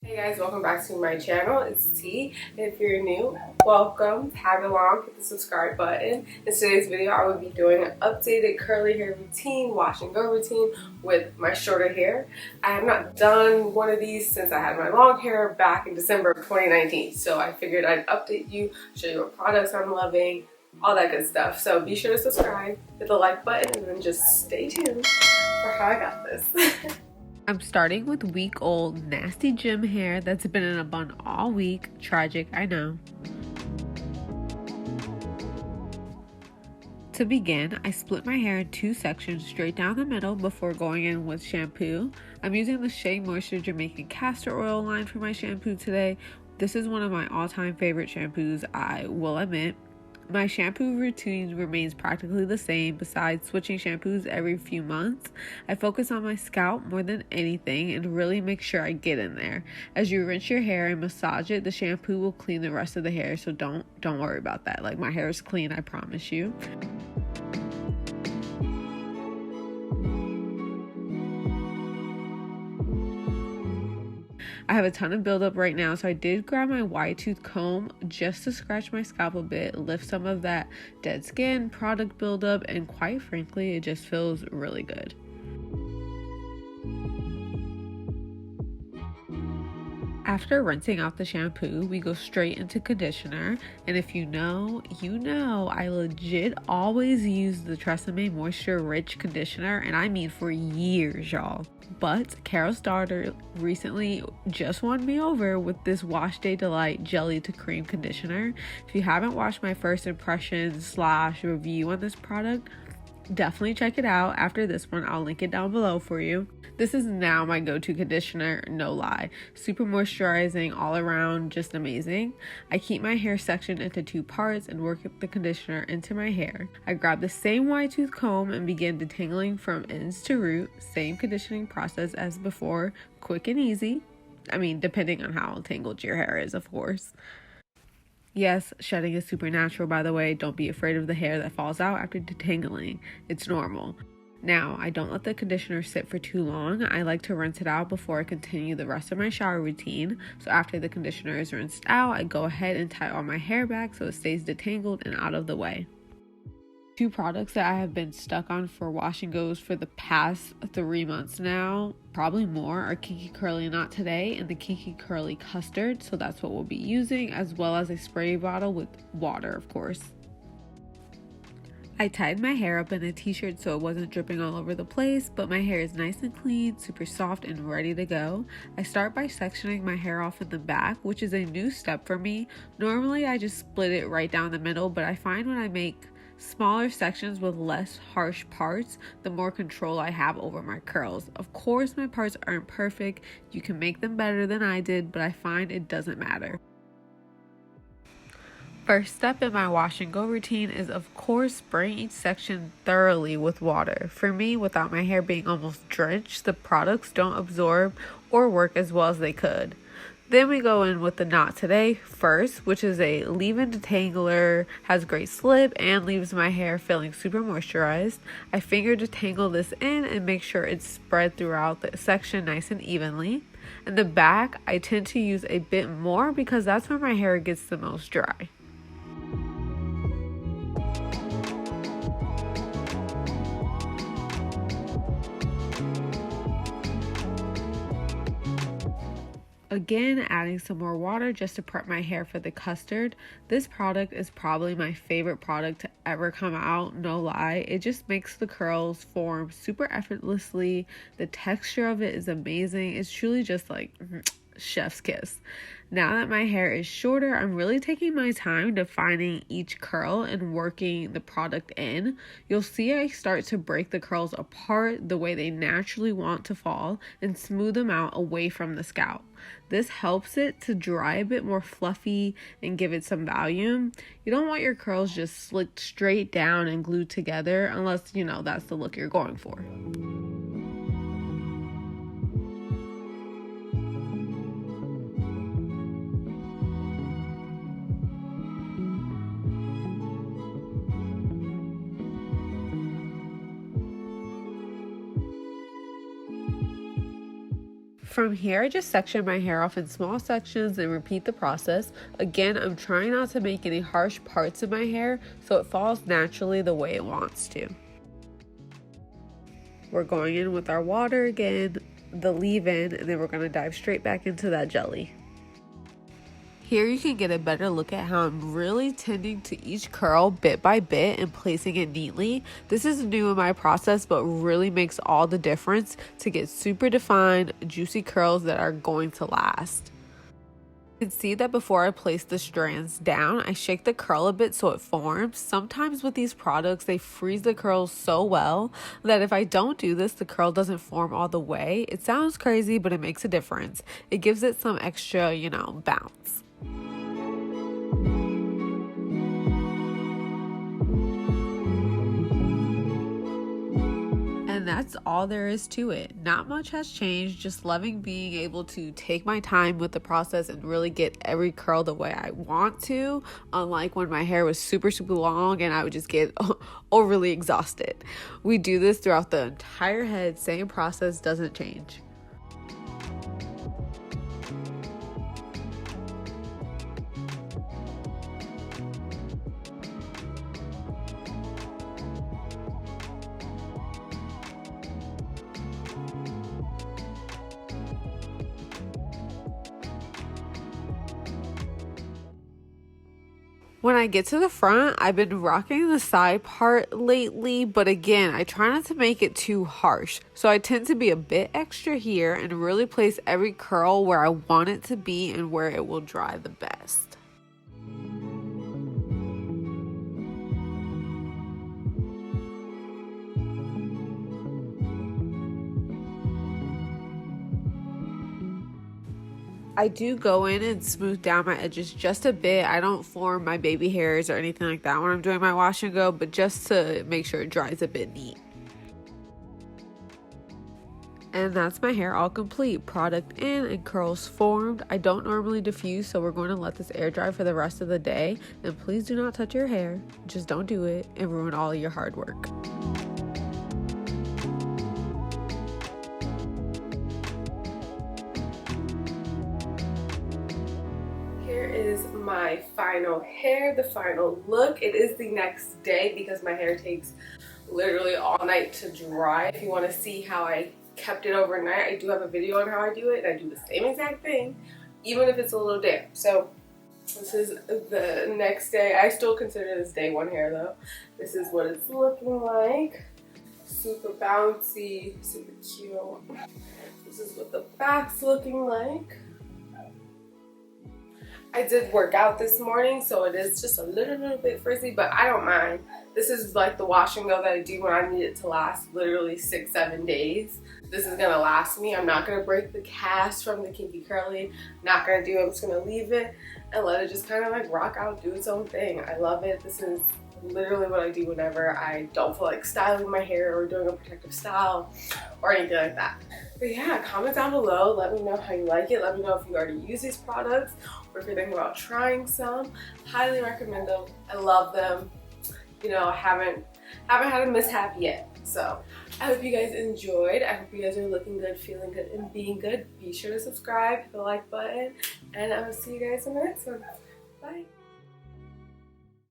Hey guys, welcome back to my channel. It's T. If you're new, welcome, tag along, hit the subscribe button. In today's video, I will be doing an updated curly hair routine, wash and go routine with my shorter hair. I have not done one of these since I had my long hair back in December of 2019. So I figured I'd update you, show you what products I'm loving, all that good stuff. So be sure to subscribe, hit the like button, and then just stay tuned for how I got this. I'm starting with week-old nasty gym hair that's been in a bun all week. Tragic, I know. To begin, I split my hair in two sections straight down the middle before going in with shampoo. I'm using the Shea Moisture Jamaican Castor Oil line for my shampoo today. This is one of my all-time favorite shampoos, I will admit. My shampoo routine remains practically the same besides switching shampoos every few months. I focus on my scalp more than anything and really make sure I get in there. As you rinse your hair and massage it, the shampoo will clean the rest of the hair, so don't worry about that. Like, my hair is clean, I promise you. I have a ton of buildup right now, so I did grab my wide tooth comb just to scratch my scalp a bit, lift some of that dead skin, product buildup, and quite frankly, it just feels really good. After rinsing out the shampoo, we go straight into conditioner, and if you know, I legit always use the Tresemme Moisture Rich Conditioner, and I mean for years, y'all. But Carol's daughter recently just won me over with this Wash Day Delight Jelly to Cream Conditioner. If you haven't watched my first impression / review on this product, definitely check it out. After this one, I'll link it down below for you. This is now my go-to conditioner, no lie. Super moisturizing all around, just amazing. I keep my hair sectioned into two parts and work the conditioner into my hair. I grab the same wide tooth comb and begin detangling from ends to root. Same conditioning process as before, quick and easy. I mean, depending on how tangled your hair is, of course. Yes, shedding is super natural, by the way. Don't be afraid of the hair that falls out after detangling. It's normal. Now, I don't let the conditioner sit for too long. I like to rinse it out before I continue the rest of my shower routine. So after the conditioner is rinsed out, I go ahead and tie all my hair back so it stays detangled and out of the way. Two products that I have been stuck on for wash and goes for the past 3 months now, probably more, are Kinky Curly Not Today and the Kinky Curly Custard. So that's what we'll be using, as well as a spray bottle with water, of course. I tied my hair up in a t-shirt so it wasn't dripping all over the place, but my hair is nice and clean, super soft, and ready to go. I start by sectioning my hair off in the back, which is a new step for me. Normally I just split it right down the middle, but I find when I make smaller sections with less harsh parts, the more control I have over my curls. Of course, my parts aren't perfect. You can make them better than I did, but I find it doesn't matter. First step in my wash and go routine is, of course, spraying each section thoroughly with water. For me, without my hair being almost drenched, the products don't absorb or work as well as they could. Then we go in with the Not Today first, which is a leave-in detangler, has great slip, and leaves my hair feeling super moisturized. I finger detangle this in and make sure it's spread throughout the section nice and evenly. In the back, I tend to use a bit more because that's where my hair gets the most dry. Again, adding some more water just to prep my hair for the custard. This product is probably my favorite product to ever come out, no lie. It just makes the curls form super effortlessly. The texture of it is amazing. It's truly just like chef's kiss. Now that my hair is shorter, I'm really taking my time defining each curl and working the product in. You'll see I start to break the curls apart the way they naturally want to fall and smooth them out away from the scalp. This helps it to dry a bit more fluffy and give it some volume. You don't want your curls just slicked straight down and glued together unless, that's the look you're going for. From here, I just section my hair off in small sections and repeat the process. Again, I'm trying not to make any harsh parts in my hair so it falls naturally the way it wants to. We're going in with our water again, the leave-in, and then we're going to dive straight back into that jelly. Here you can get a better look at how I'm really tending to each curl bit by bit and placing it neatly. This is new in my process, but really makes all the difference to get super defined, juicy curls that are going to last. You can see that before I place the strands down, I shake the curl a bit so it forms. Sometimes with these products, they freeze the curls so well that if I don't do this, the curl doesn't form all the way. It sounds crazy, but it makes a difference. It gives it some extra, bounce. And that's all there is to it. Not much has changed, just loving being able to take my time with the process and really get every curl the way I want to, unlike when my hair was super long and I would just get overly exhausted. We do this throughout the entire head, same process, doesn't change. When I get to the front, I've been rocking the side part lately, but again, I try not to make it too harsh. So I tend to be a bit extra here and really place every curl where I want it to be and where it will dry the best. I do go in and smooth down my edges just a bit. I don't form my baby hairs or anything like that when I'm doing my wash and go, but just to make sure it dries a bit neat. And that's my hair all complete. Product in and curls formed. I don't normally diffuse, so we're going to let this air dry for the rest of the day. And please do not touch your hair. Just don't do it and ruin all of your hard work. Is my final hair, the final look. It is the next day because my hair takes literally all night to dry. If you want to see how I kept it overnight, I do have a video on how I do it, and I do the same exact thing even if it's a little damp. So this is the next day. I still consider this day one hair though. This is what it's looking like. Super bouncy, super cute. This is what the back's looking like. I did work out this morning, so it is just a little bit frizzy, but I don't mind. This is like the wash and go that I do when I need it to last literally 6-7 days. This is gonna last me. I'm not gonna break the cast from the kinky curly. Not gonna do it. I'm just gonna leave it and let it just kind of like rock out, do its own thing. I love it. This is literally what I do whenever I don't feel like styling my hair or doing a protective style or anything like that. But yeah, comment down below. Let me know how you like it. Let me know if you already use these products or if you're thinking about trying some. Highly recommend them. I love them. I haven't had a mishap yet. So I hope you guys enjoyed. I hope you guys are looking good, feeling good, and being good. Be sure to subscribe, hit the like button, and I will see you guys in the next one. Bye.